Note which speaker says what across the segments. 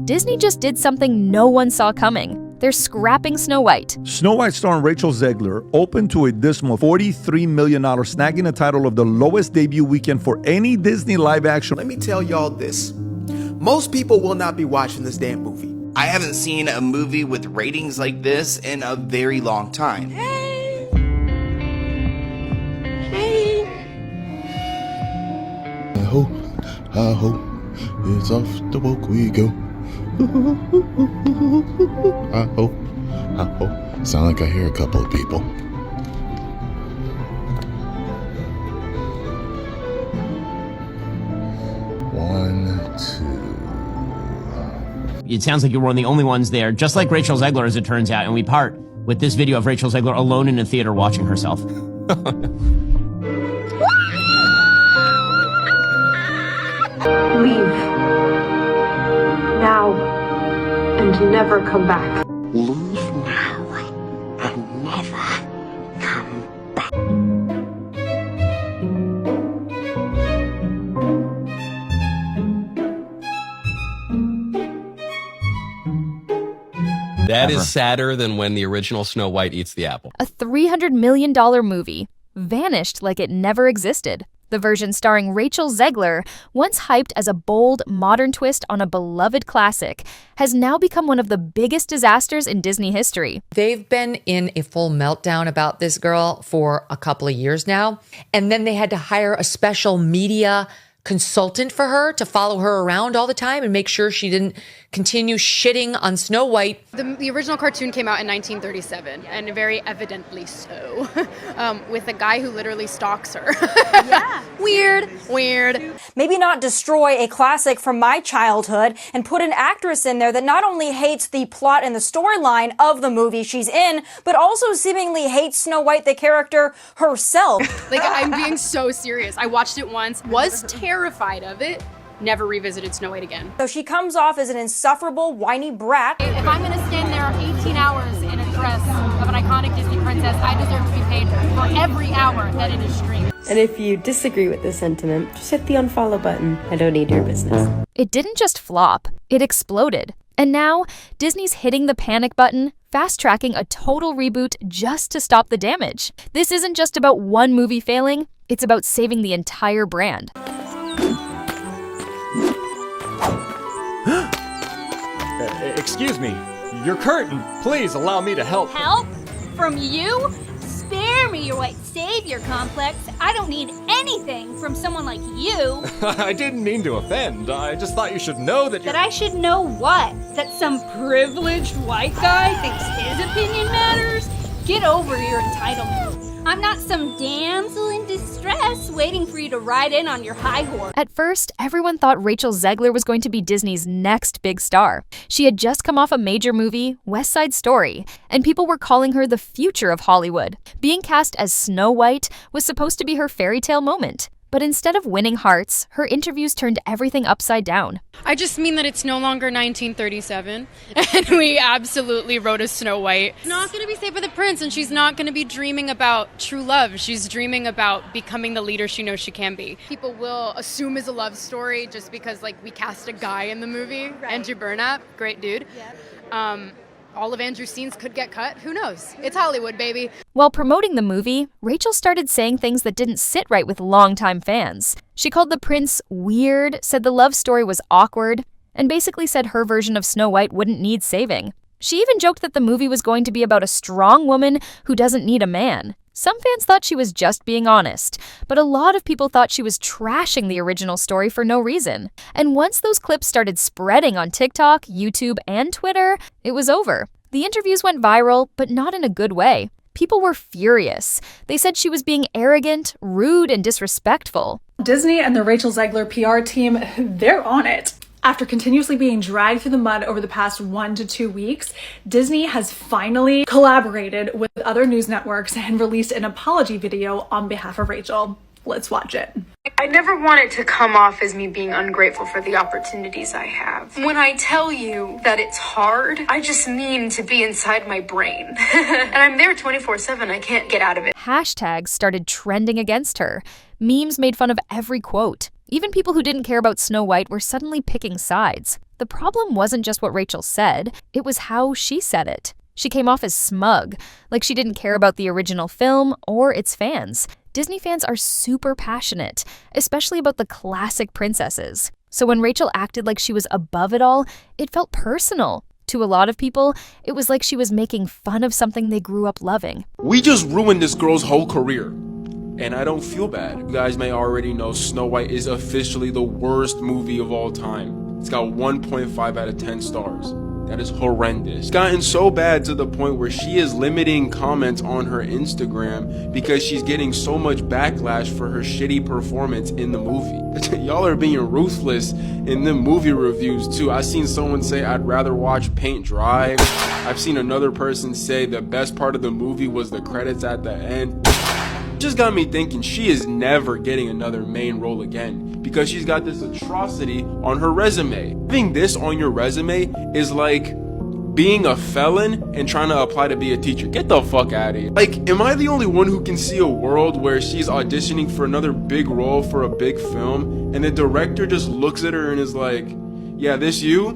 Speaker 1: Disney just did something no one saw coming. They're scrapping Snow White.
Speaker 2: Snow White starring Rachel Zegler opened to a dismal $43 million, snagging the title of the lowest debut weekend for any Disney live action.
Speaker 3: Let me tell y'all this. Most people will not be watching this damn movie.
Speaker 4: I haven't seen a movie with ratings like this in a very long time.
Speaker 5: Hey!
Speaker 6: I hope, it's off the walk we go. I hope. Sound like I hear a couple of people. One, two.
Speaker 7: It sounds like you were one of the only ones there, just like Rachel Zegler, as it turns out, and we part with this video of Rachel Zegler alone in a theater watching herself.
Speaker 8: Leave. Now. And never come back.
Speaker 5: Leave now and never come back.
Speaker 9: That is sadder than when the original Snow White eats the apple.
Speaker 1: A $300 million movie vanished like it never existed. The version starring Rachel Zegler, once hyped as a bold, modern twist on a beloved classic, has now become one of the biggest disasters in Disney history.
Speaker 10: They've been in a full meltdown about this girl for a couple of years now, and then they had to hire a special media consultant for her to follow her around all the time and make sure she didn't continue shitting on Snow White.
Speaker 11: The original cartoon came out in 1937, and very evidently so, with a guy who literally stalks her.
Speaker 12: Yeah.
Speaker 11: Weird.
Speaker 12: Maybe not destroy a classic from my childhood and put an actress in there that not only hates the plot and the storyline of the movie she's in, but also seemingly hates Snow White, the character herself.
Speaker 11: Like, I'm being so serious. I watched it once, was terrified of it, never revisited Snow White again.
Speaker 12: So she comes off as an insufferable, whiny brat.
Speaker 13: If I'm gonna stand there 18 hours in a dress of an iconic Disney princess, I deserve to be paid for every hour that it is streamed.
Speaker 14: And if you disagree with this sentiment, just hit the unfollow button. I don't need your business.
Speaker 1: It didn't just flop, it exploded. And now, Disney's hitting the panic button, fast-tracking a total reboot just to stop the damage. This isn't just about one movie failing, it's about saving the entire brand.
Speaker 15: Excuse me, your curtain. Please allow me to help.
Speaker 13: Help? From you? Spare me your white savior complex. I don't need anything from someone like you.
Speaker 15: I didn't mean to offend. I just thought you should know that
Speaker 13: I should know what? That some privileged white guy thinks his opinion matters? Get over your entitlement. I'm not some damsel in distress waiting for you to ride in on your high horse.
Speaker 1: At first, everyone thought Rachel Zegler was going to be Disney's next big star. She had just come off a major movie, West Side Story, and people were calling her the future of Hollywood. Being cast as Snow White was supposed to be her fairy tale moment. But instead of winning hearts, her interviews turned everything upside down.
Speaker 11: I just mean that it's no longer 1937, and we absolutely wrote a Snow White. She's not going to be saved by the prince, and she's not going to be dreaming about true love. She's dreaming about becoming the leader she knows she can be. People will assume it's a love story just because, like, we cast a guy in the movie. Right. Andrew Burnap, great dude. Yep. All of Andrew's scenes could get cut. Who knows? It's Hollywood, baby.
Speaker 1: While promoting the movie, Rachel started saying things that didn't sit right with longtime fans. She called the prince weird, said the love story was awkward, and basically said her version of Snow White wouldn't need saving. She even joked that the movie was going to be about a strong woman who doesn't need a man. Some fans thought she was just being honest, but a lot of people thought she was trashing the original story for no reason. And once those clips started spreading on TikTok, YouTube, and Twitter, it was over. The interviews went viral, but not in a good way. People were furious. They said she was being arrogant, rude, and disrespectful.
Speaker 16: Disney and the Rachel Zegler PR team, they're on it. After continuously being dragged through the mud over the past 1 to 2 weeks, Disney has finally collaborated with other news networks and released an apology video on behalf of Rachel. Let's watch it.
Speaker 8: I never want it to come off as me being ungrateful for the opportunities I have. When I tell you that it's hard, I just mean to be inside my brain. And I'm there 24/7. I can't get out of it.
Speaker 1: Hashtags started trending against her. Memes made fun of every quote. Even people who didn't care about Snow White were suddenly picking sides. The problem wasn't just what Rachel said, it was how she said it. She came off as smug, like she didn't care about the original film or its fans. Disney fans are super passionate, especially about the classic princesses. So when Rachel acted like she was above it all, it felt personal. To a lot of people, it was like she was making fun of something they grew up loving.
Speaker 17: We just ruined this girl's whole career. And I don't feel bad. You guys may already know Snow White is officially the worst movie of all time. It's got 1.5 out of 10 stars. That is horrendous. It's gotten so bad to the point where she is limiting comments on her Instagram because she's getting so much backlash for her shitty performance in the movie. Y'all are being ruthless in the movie reviews too. I seen someone say I'd rather watch paint dry. I've seen another person say the best part of the movie was the credits at the end. Just got me thinking she is never getting another main role again because she's got this atrocity on her resume. Having this on your resume is like being a felon and trying to apply to be a teacher. Get the fuck out of here. Like, am I the only one who can see a world where she's auditioning for another big role for a big film and the director just looks at her and is like, yeah, this you?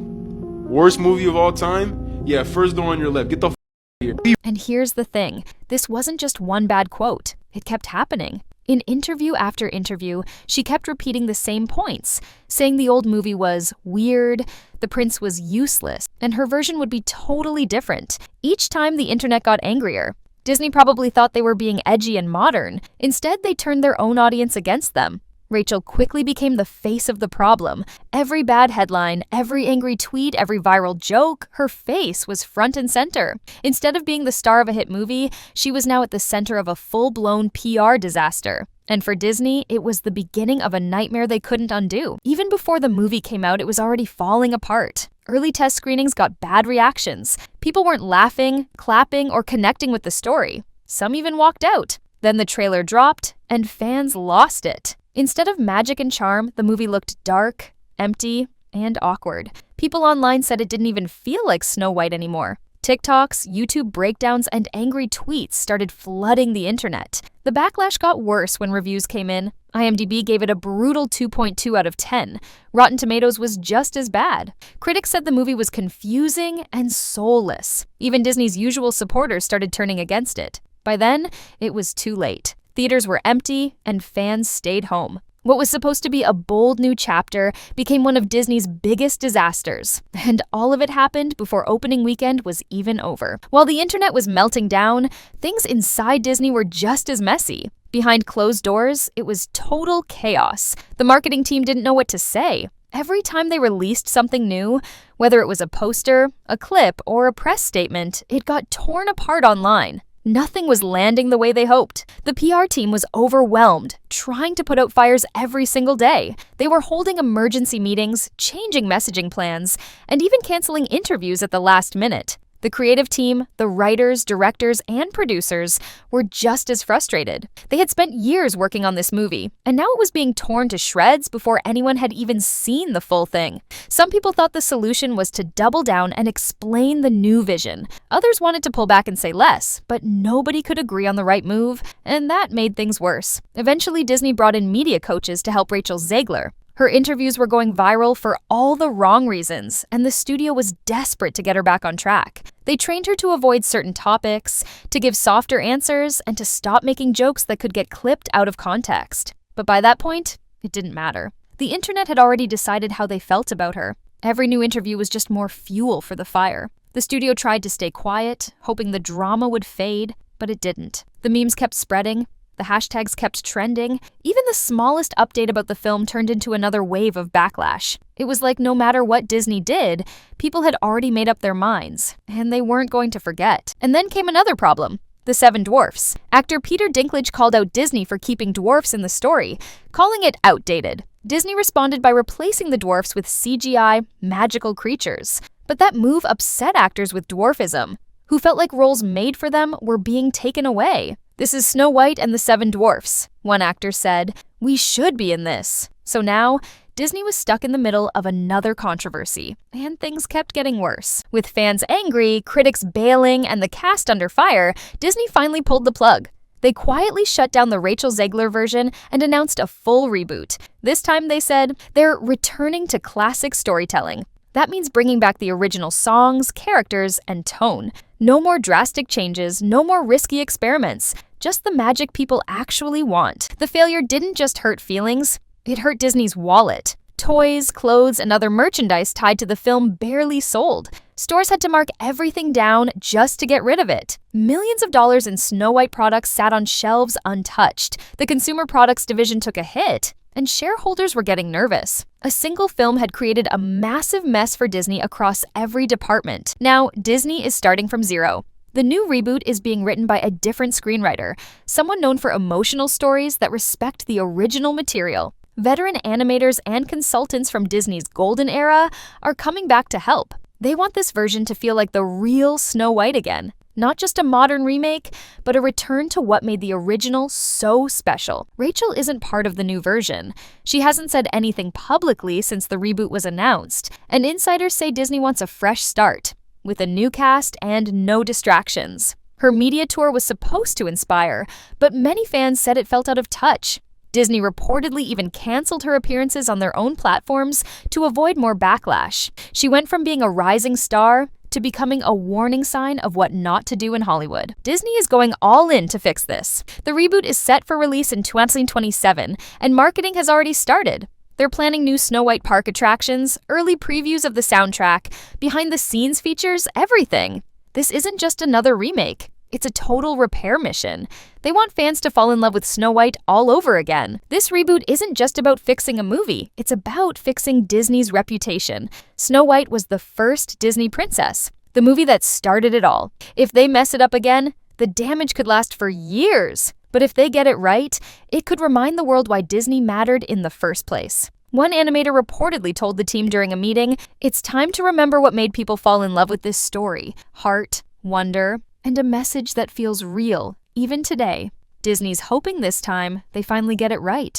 Speaker 17: Worst movie of all time? Yeah, first door on your left. Get the fuck out of here.
Speaker 1: And here's the thing, this wasn't just one bad quote. It kept happening. In interview after interview, she kept repeating the same points, saying the old movie was weird, the prince was useless, and her version would be totally different. Each time the internet got angrier. Disney probably thought they were being edgy and modern. Instead, they turned their own audience against them. Rachel quickly became the face of the problem. Every bad headline, every angry tweet, every viral joke, her face was front and center. Instead of being the star of a hit movie, she was now at the center of a full-blown PR disaster. And for Disney, it was the beginning of a nightmare they couldn't undo. Even before the movie came out, it was already falling apart. Early test screenings got bad reactions. People weren't laughing, clapping, or connecting with the story. Some even walked out. Then the trailer dropped, and fans lost it. Instead of magic and charm, the movie looked dark, empty, and awkward. People online said it didn't even feel like Snow White anymore. TikToks, YouTube breakdowns, and angry tweets started flooding the internet. The backlash got worse when reviews came in. IMDb gave it a brutal 2.2 out of 10. Rotten Tomatoes was just as bad. Critics said the movie was confusing and soulless. Even Disney's usual supporters started turning against it. By then, it was too late. Theaters were empty, and fans stayed home. What was supposed to be a bold new chapter became one of Disney's biggest disasters. And all of it happened before opening weekend was even over. While the internet was melting down, things inside Disney were just as messy. Behind closed doors, it was total chaos. The marketing team didn't know what to say. Every time they released something new, whether it was a poster, a clip, or a press statement, it got torn apart online. Nothing was landing the way they hoped. The PR team was overwhelmed, trying to put out fires every single day. They were holding emergency meetings, changing messaging plans, and even canceling interviews at the last minute. The creative team, the writers, directors, and producers were just as frustrated. They had spent years working on this movie, and now it was being torn to shreds before anyone had even seen the full thing. Some people thought the solution was to double down and explain the new vision. Others wanted to pull back and say less, but nobody could agree on the right move, and that made things worse. Eventually, Disney brought in media coaches to help Rachel Zegler. Her interviews were going viral for all the wrong reasons, and the studio was desperate to get her back on track. They trained her to avoid certain topics, to give softer answers, and to stop making jokes that could get clipped out of context. But by that point, it didn't matter. The internet had already decided how they felt about her. Every new interview was just more fuel for the fire. The studio tried to stay quiet, hoping the drama would fade, but it didn't. The memes kept spreading. The hashtags kept trending. Even the smallest update about the film turned into another wave of backlash. It was like no matter what Disney did, people had already made up their minds, and they weren't going to forget. And then came another problem. The Seven Dwarfs. Actor Peter Dinklage called out Disney for keeping dwarfs in the story, calling it outdated. Disney responded by replacing the dwarfs with CGI, magical creatures. But that move upset actors with dwarfism, who felt like roles made for them were being taken away. "This is Snow White and the Seven Dwarfs," one actor said. "We should be in this." So now, Disney was stuck in the middle of another controversy, and things kept getting worse. With fans angry, critics bailing, and the cast under fire, Disney finally pulled the plug. They quietly shut down the Rachel Zegler version and announced a full reboot. This time they said they're returning to classic storytelling. That means bringing back the original songs, characters, and tone. No more drastic changes, no more risky experiments, just the magic people actually want. The failure didn't just hurt feelings, it hurt Disney's wallet. Toys, clothes, and other merchandise tied to the film barely sold. Stores had to mark everything down just to get rid of it. Millions of dollars in Snow White products sat on shelves untouched. The consumer products division took a hit, and shareholders were getting nervous. A single film had created a massive mess for Disney across every department. Now, Disney is starting from zero. The new reboot is being written by a different screenwriter, someone known for emotional stories that respect the original material. Veteran animators and consultants from Disney's golden era are coming back to help. They want this version to feel like the real Snow White again. Not just a modern remake, but a return to what made the original so special. Rachel isn't part of the new version. She hasn't said anything publicly since the reboot was announced, and insiders say Disney wants a fresh start, with a new cast and no distractions. Her media tour was supposed to inspire, but many fans said it felt out of touch. Disney reportedly even canceled her appearances on their own platforms to avoid more backlash. She went from being a rising star to becoming a warning sign of what not to do in Hollywood. Disney is going all in to fix this. The reboot is set for release in 2027, and marketing has already started. They're planning new Snow White park attractions, early previews of the soundtrack, behind-the-scenes features, everything. This isn't just another remake. It's a total repair mission. They want fans to fall in love with Snow White all over again. This reboot isn't just about fixing a movie. It's about fixing Disney's reputation. Snow White was the first Disney princess, the movie that started it all. If they mess it up again, the damage could last for years. But if they get it right, it could remind the world why Disney mattered in the first place. One animator reportedly told the team during a meeting, "It's time to remember what made people fall in love with this story. Heart, wonder, and a message that feels real, even today." Disney's hoping this time they finally get it right.